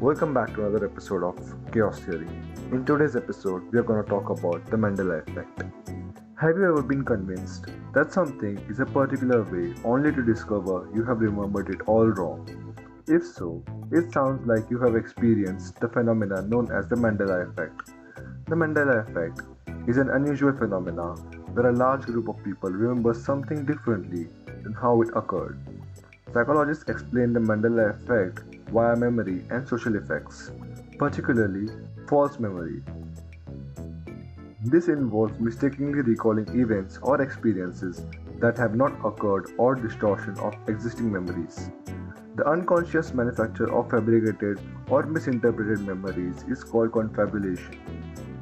Welcome back to another episode of Chaos Theory. In today's episode, we are going to talk about the Mandela Effect. Have you ever been convinced that something is a particular way only to discover you have remembered it all wrong? If so, it sounds like you have experienced the phenomenon known as the Mandela Effect. The Mandela Effect is an unusual phenomenon where a large group of people remember something differently than how it occurred. Psychologists explain the Mandela Effect via memory and social effects, particularly false memory. This involves mistakenly recalling events or experiences that have not occurred or distortion of existing memories. The unconscious manufacture of fabricated or misinterpreted memories is called confabulation.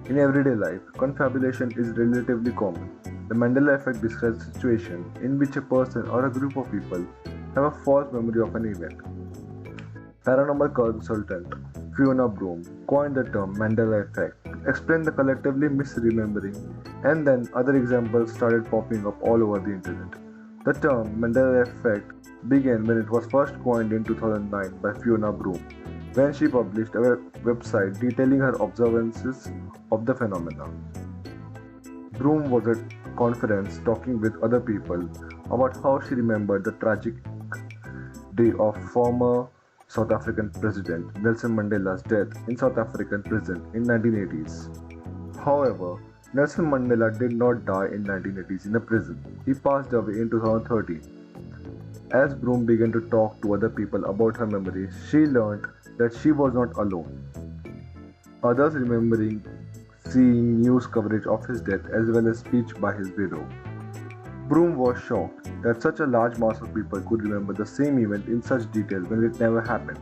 In everyday life, confabulation is relatively common. The Mandela Effect describes a situation in which a person or a group of people have a false memory of an event. Paranormal consultant Fiona Broom coined the term Mandela Effect to explain the collectively misremembering, and then other examples started popping up all over the internet. The term Mandela Effect began when it was first coined in 2009 by Fiona Broom, when she published a website detailing her observances of the phenomenon. Broom was at a conference talking with other people about how she remembered the tragic day of former South African President Nelson Mandela's death in South African prison in 1980s. However, Nelson Mandela did not die in 1980s in a prison. He passed away in 2013. As Broom began to talk to other people about her memories, she learned that she was not alone. Others remembering seeing news coverage of his death as well as speech by his widow. Broom was shocked that such a large mass of people could remember the same event in such detail when it never happened.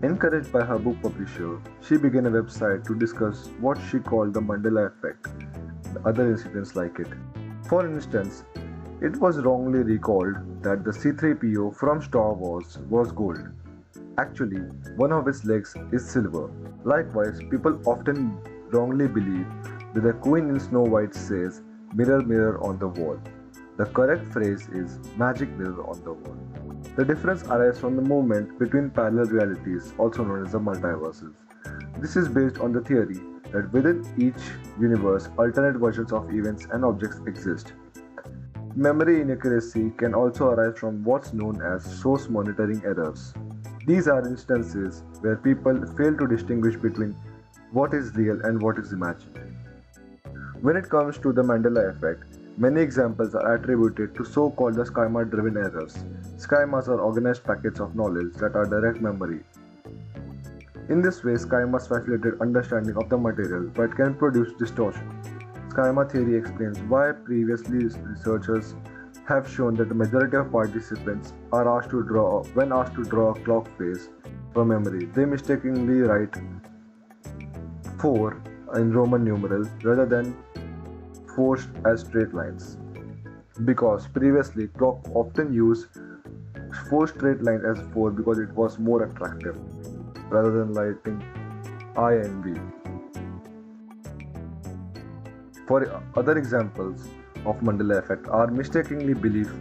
Encouraged by her book publisher, she began a website to discuss what she called the Mandela Effect and other incidents like it. For instance, it was wrongly recalled that the C-3PO from Star Wars was gold. Actually, one of its legs is silver. Likewise, people often wrongly believe that the Queen in Snow White says, "Mirror, mirror on the wall." The correct phrase is "magic mirror on the wall." The difference arises from the movement between parallel realities, also known as the multiverses. This is based on the theory that within each universe, alternate versions of events and objects exist. Memory inaccuracy can also arise from what's known as source monitoring errors. These are instances where people fail to distinguish between what is real and what is imagined. When it comes to the Mandela Effect, many examples are attributed to so-called schema-driven errors. Schemas are organized packets of knowledge that are direct memory. In this way, schemas facilitate understanding of the material but can produce distortion. Schema theory explains why previously researchers have shown that the majority of participants are when asked to draw a clock face from memory, they mistakenly write 4 in Roman numeral rather than 4 as straight lines, because previously clock often used 4 straight lines as 4 because it was more attractive rather than writing I and B. For other examples of Mandela Effect are mistakenly belief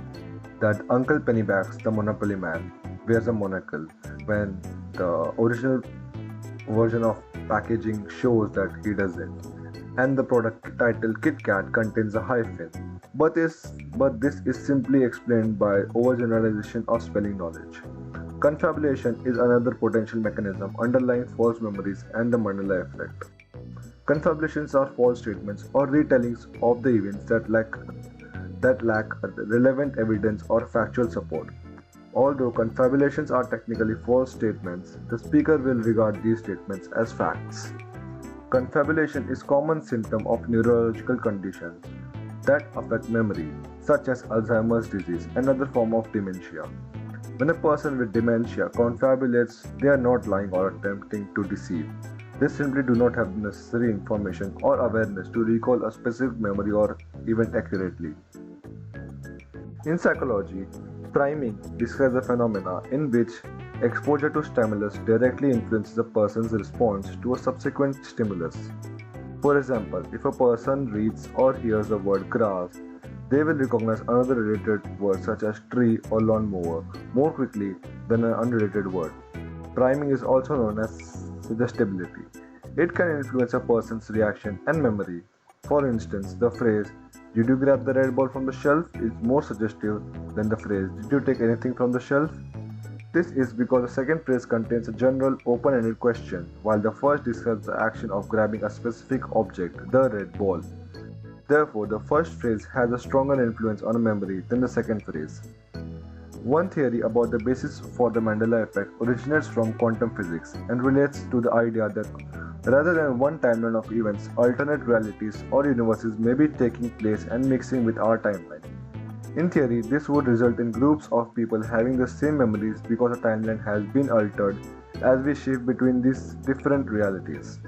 that Uncle Pennybags, the Monopoly man, wears a monocle when the original version of packaging shows that he doesn't, and the product title Kit Kat contains a hyphen. But this is simply explained by overgeneralization of spelling knowledge. Confabulation is another potential mechanism underlying false memories and the Mandela Effect. Confabulations are false statements or retellings of the events that lack relevant evidence or factual support. Although confabulations are technically false statements, the speaker will regard these statements as facts. Confabulation is a common symptom of neurological conditions that affect memory, such as Alzheimer's disease and other forms of dementia. When a person with dementia confabulates, they are not lying or attempting to deceive. They simply do not have the necessary information or awareness to recall a specific memory or event accurately. In psychology, priming describes a phenomena in which exposure to stimulus directly influences a person's response to a subsequent stimulus. For example, if a person reads or hears the word grass, they will recognize another related word such as tree or lawnmower more quickly than an unrelated word. Priming is also known as suggestibility. It can influence a person's reaction and memory. For instance, the phrase, "Did you grab the red ball from the shelf?" is more suggestive than the phrase, "Did you take anything from the shelf?" This is because the second phrase contains a general, open-ended question, while the first describes the action of grabbing a specific object, the red ball. Therefore, the first phrase has a stronger influence on a memory than the second phrase. One theory about the basis for the Mandela effect originates from quantum physics and relates to the idea that rather than one timeline of events, alternate realities or universes may be taking place and mixing with our timeline. In theory, this would result in groups of people having the same memories because the timeline has been altered as we shift between these different realities.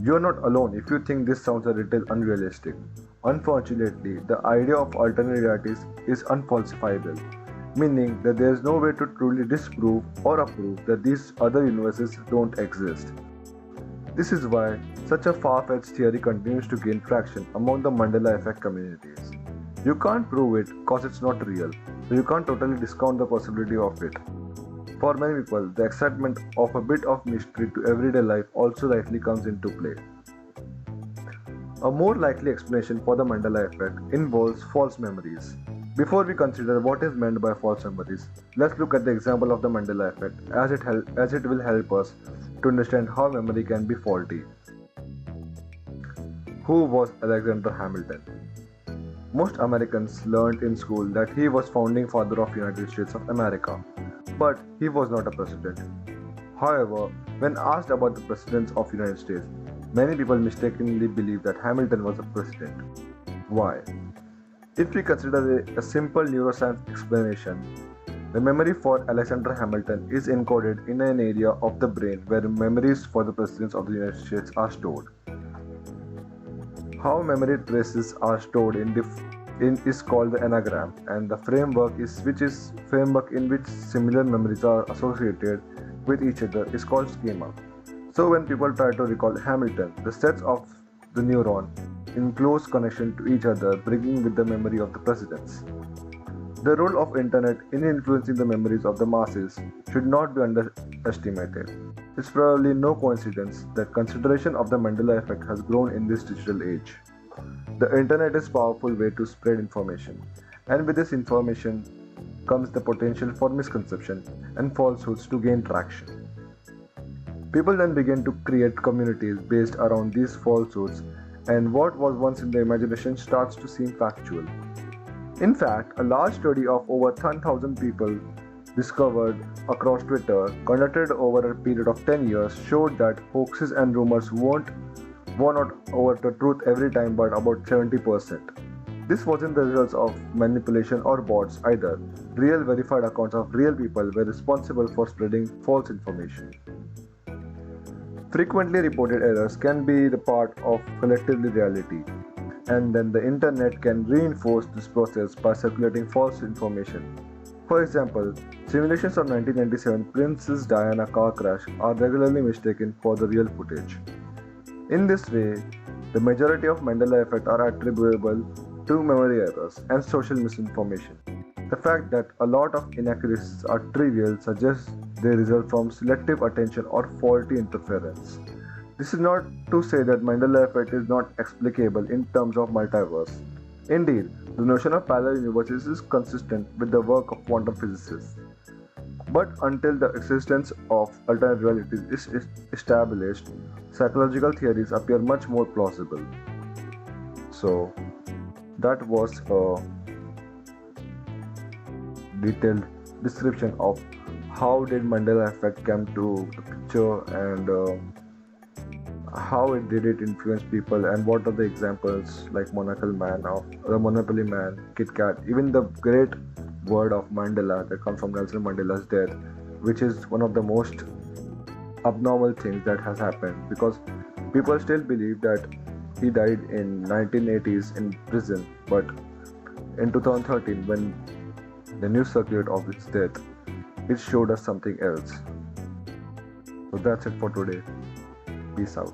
You are not alone if you think this sounds a little unrealistic. Unfortunately, the idea of alternate realities is unfalsifiable, meaning that there is no way to truly disprove or approve that these other universes don't exist. This is why such a far-fetched theory continues to gain traction among the Mandela Effect communities. You can't prove it because it's not real, so you can't totally discount the possibility of it. For many people, the excitement of a bit of mystery to everyday life also likely comes into play. A more likely explanation for the Mandela effect involves false memories. Before we consider what is meant by false memories, let's look at the example of the Mandela effect as it will help us to understand how memory can be faulty. Who was Alexander Hamilton? Most Americans learned in school that he was founding father of United States of America, but he was not a president. However, when asked about the presidents of United States, many people mistakenly believe that Hamilton was a president. Why? If we consider a simple neuroscience explanation, the memory for Alexander Hamilton is encoded in an area of the brain where memories for the presidents of the United States are stored. How memory traces are stored is called the anagram, and the framework in which similar memories are associated with each other is called schema. So when people try to recall Hamilton, the sets of the neuron in close connection to each other, bringing with the memory of the presidents. The role of internet in influencing the memories of the masses should not be underestimated. It's probably no coincidence that consideration of the Mandela effect has grown in this digital age. The internet is a powerful way to spread information, and with this information comes the potential for misconception and falsehoods to gain traction. People then begin to create communities based around these falsehoods, and what was once in the imagination starts to seem factual. In fact, a large study of over 10,000 people discovered across Twitter, conducted over a period of 10 years, showed that hoaxes and rumors won not over the truth every time but about 70%. This wasn't the results of manipulation or bots either. Real verified accounts of real people were responsible for spreading false information. Frequently reported errors can be the part of collective reality, and then the internet can reinforce this process by circulating false information. For example, simulations of 1997 Princess Diana car crash are regularly mistaken for the real footage. In this way, the majority of Mandela effect are attributable to memory errors and social misinformation. The fact that a lot of inaccuracies are trivial suggests they result from selective attention or faulty interference. This is not to say that Mandela effect is not explicable in terms of multiverse. Indeed, the notion of parallel universes is consistent with the work of quantum physicists. But until the existence of alternate realities is established, psychological theories appear much more plausible. So, that was a detailed description of how did Mandela effect come to the picture and how did it influence people, and what are the examples like Monocle Man, of the Monopoly Man, Kit Kat, even the great word of Mandela that comes from Nelson Mandela's death, which is one of the most abnormal things that has happened, because people still believe that he died in 1980s in prison, but in 2013 when the news circulated of his death, it showed us something else. So that's it for today. Peace out.